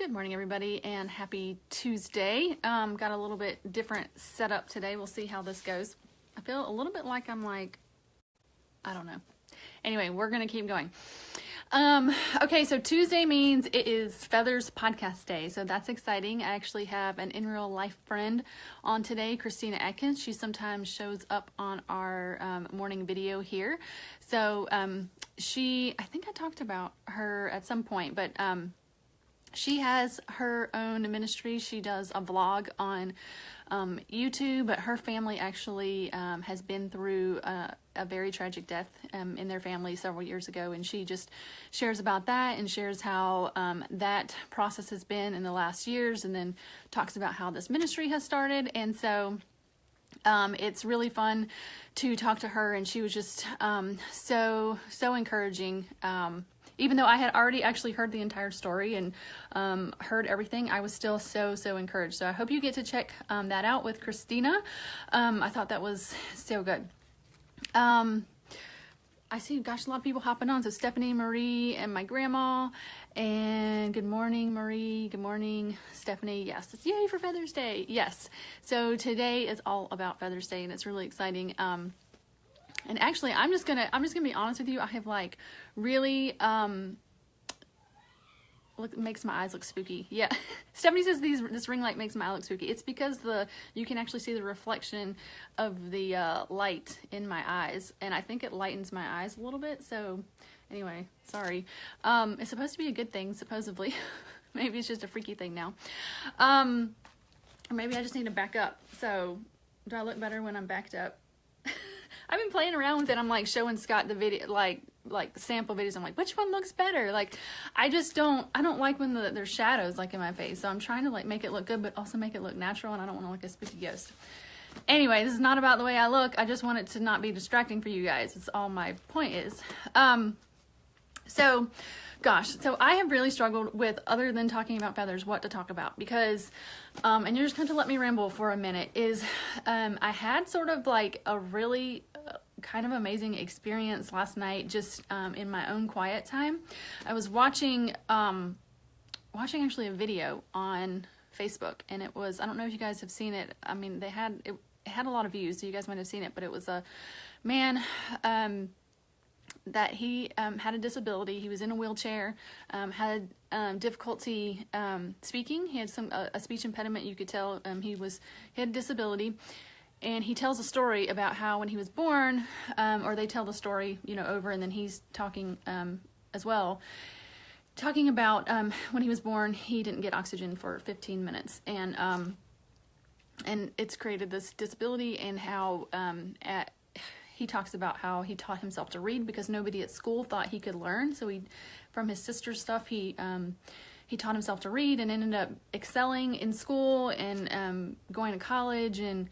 Good morning, everybody, and happy Tuesday. Got a little bit different setup today. We'll see how this goes. I feel a little bit like I don't know. Anyway, we're going to keep going. Okay, so Tuesday means it is Feathers Podcast Day, so that's exciting. I actually have an in real life friend on today, Christina Atkins. She sometimes shows up on our morning video here. So I think I talked about her at some point, but she has her own ministry. She does a vlog on YouTube, but her family actually has been through a very tragic death in their family several years ago, and she just shares about that and shares how that process has been in the last years, and then talks about how this ministry has started. And so it's really fun to talk to her, and she was just so encouraging. Even though I had already actually heard the entire story and heard everything, I was still so encouraged. So I hope you get to check that out with Christina. I thought that was so good. I see, gosh, a lot of people hopping on. So Stephanie, Marie, and my grandma. And good morning, Marie. Good morning, Stephanie. Yes, it's yay for Feathers Day. Yes. So today is all about Feathers Day, and it's really exciting. And actually, I'm just gonna be honest with you. I have really makes my eyes look spooky. Yeah, Stephanie says this ring light makes my eye look spooky. It's because you can actually see the reflection of the light in my eyes, and I think it lightens my eyes a little bit. So anyway, sorry. It's supposed to be a good thing, supposedly. Maybe it's just a freaky thing now. Or maybe I just need to back up. So do I look better when I'm backed up? I've been playing around with it. I'm showing Scott the video, like sample videos. I'm like, which one looks better? I don't like when there's shadows in my face. So I'm trying to make it look good, but also make it look natural. And I don't want to look a spooky ghost. Anyway, this is not about the way I look. I just want it to not be distracting for you guys. That's all my point is. So I have really struggled with, other than talking about feathers, what to talk about, because, and you're just going to let me ramble for a minute, I had sort of a really kind of amazing experience last night, just in my own quiet time. I was watching actually a video on Facebook, and it was, I don't know if you guys have seen it. I mean, it had a lot of views, so you guys might have seen it, but it was a man, that he had a disability. He was in a wheelchair, had difficulty speaking. He had a speech impediment. You could tell he had a disability, and he tells a story about how when he was born, or they tell the story, over, and then he's talking as well, talking about when he was born, he didn't get oxygen for 15 minutes, and it's created this disability, and how he talks about how he taught himself to read because nobody at school thought he could learn. So from his sister's stuff, he taught himself to read and ended up excelling in school and going to college. And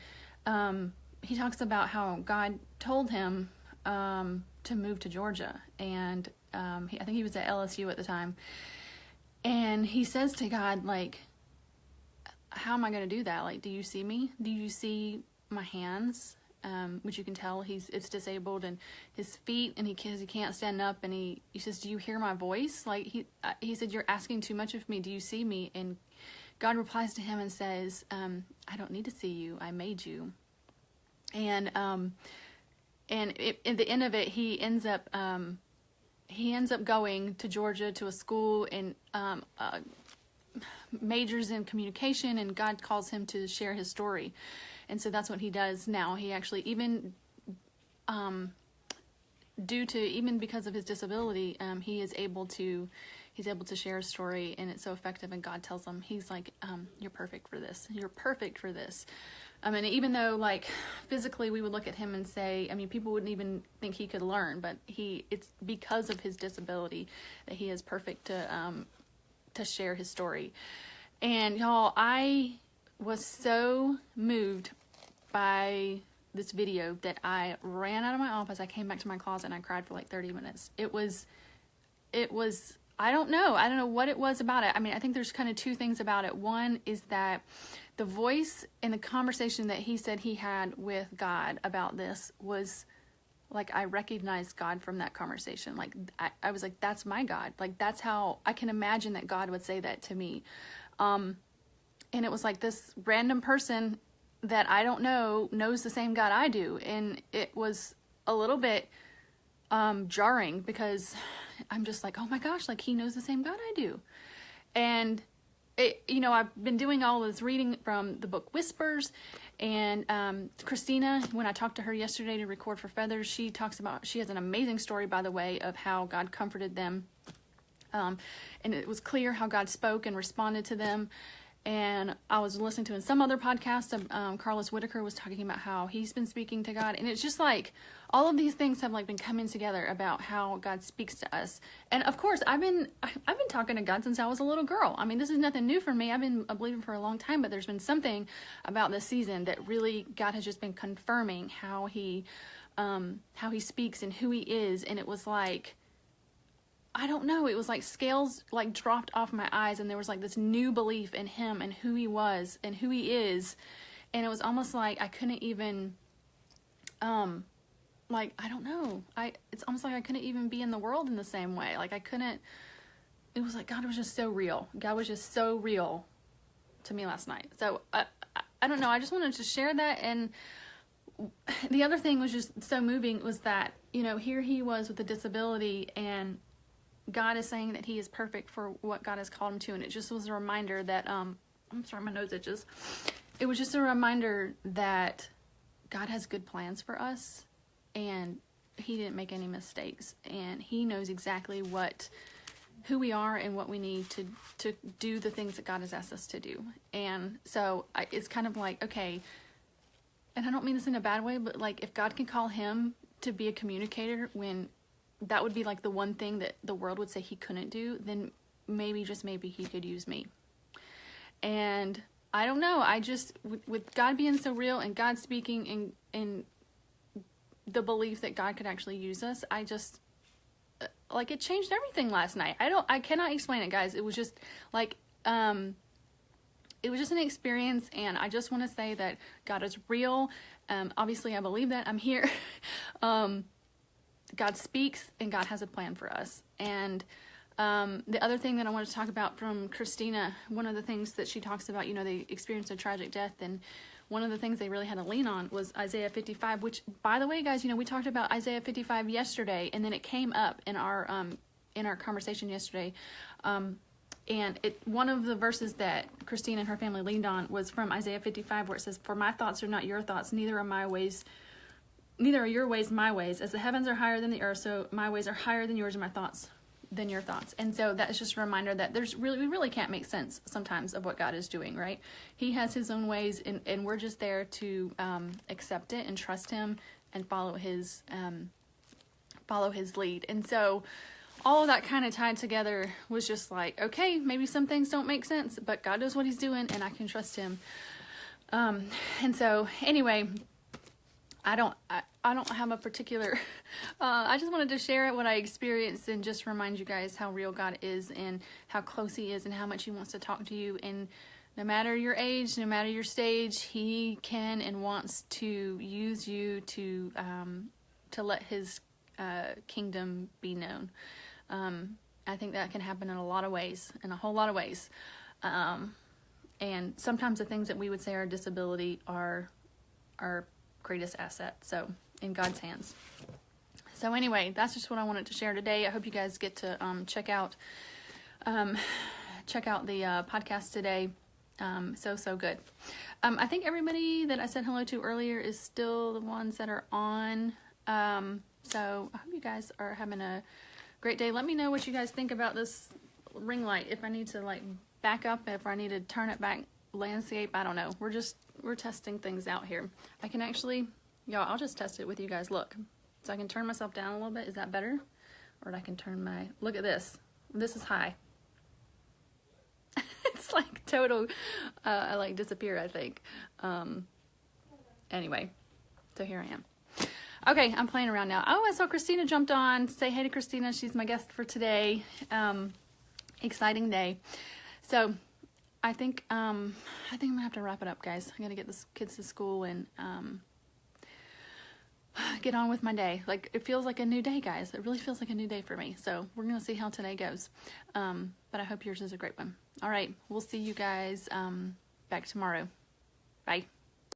he talks about how God told him to move to Georgia. And I think he was at LSU at the time. And he says to God, how am I going to do that? Do you see me? Do you see my hands? Which you can tell it's disabled, and his feet, and he can't stand up, and he says, do you hear my voice? He said, you're asking too much of me. Do you see me? And God replies to him and says, I don't need to see you. I made you. And at the end of it, he ends up going to Georgia to a school and majors in communication, and God calls him to share his story. And so that's what he does now. He actually, even because of his disability, he's able to share his story, and it's so effective. And God tells him, he's like, you're perfect for this. You're perfect for this. And even though physically we would look at him and say, people wouldn't even think he could learn, but it's because of his disability that he is perfect to share his story. And y'all, I was so moved by this video that I ran out of my office. I came back to my closet and I cried for 30 minutes. It was, I don't know what it was about it. I think there's kind of two things about it. One is that the voice and the conversation that he said he had with God about this was like I recognized God from that conversation. Like I was like, that's my God. Like that's how I can imagine that God would say that to me. And it was like this random person that I don't know knows the same God I do. And it was a little bit jarring because I'm just like, oh my gosh, like he knows the same God I do. And it, you know, I've been doing all this reading from the book Whispers, and Christina, when I talked to her yesterday to record for Feathers, she talks about, she has an amazing story, by the way, of how God comforted them. And it was clear how God spoke and responded to them. And I was listening to in some other podcast, Carlos Whitaker was talking about how he's been speaking to God. And it's just like, all of these things have like been coming together about how God speaks to us. And of course, I've been talking to God since I was a little girl. I mean, this is nothing new for me. I've been a believer for a long time, but there's been something about this season that really God has just been confirming how he speaks and who he is. And it was like, I don't know, it was like scales like dropped off my eyes, and there was like this new belief in him and who he was and who he is. And it was almost like I couldn't even, like, I don't know, it's almost like I couldn't even be in the world in the same way. Like I couldn't, it was like God was just so real. God was just so real to me last night. So I don't know, I just wanted to share that. And the other thing was just so moving was that, you know, here he was with a disability, and God is saying that he is perfect for what God has called him to. And it just was a reminder that, I'm sorry, my nose itches. It was just a reminder that God has good plans for us, and he didn't make any mistakes, and he knows exactly who we are and what we need to do the things that God has asked us to do. And so it's kind of like, okay, and I don't mean this in a bad way, but like if God can call him to be a communicator when that would be like the one thing that the world would say he couldn't do, then maybe, just maybe, he could use me. And I don't know, I just, with God being so real and God speaking and the belief that God could actually use us, I just, like, it changed everything last night. I cannot explain it, guys. It was just like, it was just an experience, and I just want to say that God is real. Obviously I believe that. I'm here. God speaks, and God has a plan for us. And the other thing that I want to talk about from Christina, one of the things that she talks about, you know, they experienced a tragic death, and one of the things they really had to lean on was Isaiah 55, which, by the way, guys, you know, we talked about Isaiah 55 yesterday, and then it came up in our conversation yesterday. And one of the verses that Christina and her family leaned on was from Isaiah 55, where it says, "For my thoughts are not your thoughts, neither are your ways my ways. As the heavens are higher than the earth, so my ways are higher than yours, and my thoughts than your thoughts." And so that's just a reminder that we really can't make sense sometimes of what God is doing, right? He has his own ways, and we're just there to accept it and trust him and follow his lead. And so all of that kind of tied together was just like, okay, maybe some things don't make sense, but God knows what he's doing, and I can trust him. And so anyway, I don't have a particular, I just wanted to share what I experienced and just remind you guys how real God is and how close he is and how much he wants to talk to you. And no matter your age, no matter your stage, he can and wants to use you to let his kingdom be known. I think that can happen in a lot of ways, in a whole lot of ways. And sometimes the things that we would say are a disability are our greatest asset, so in God's hands. So anyway, that's just what I wanted to share today. I hope you guys get to check out the podcast today. So good. I think everybody that I said hello to earlier is still the ones that are on. So I hope you guys are having a great day. Let me know what you guys think about this ring light. If I need to like back up, if I need to turn it back, landscape, I don't know. We're testing things out here. I can actually, I'll just test it with you guys. Look, so I can turn myself down a little bit. Is that better? Or I can turn look at this. This is high. It's like total, I like disappear, I think. Anyway, so here I am. Okay, I'm playing around now. Oh, I saw Christina jumped on. Say hey to Christina. She's my guest for today. Exciting day. So I think I'm gonna have to wrap it up, guys. I'm gonna get the kids to school, and get on with my day. Like, it feels like a new day, guys. It really feels like a new day for me. So we're going to see how today goes. But I hope yours is a great one. All right. We'll see you guys back tomorrow. Bye.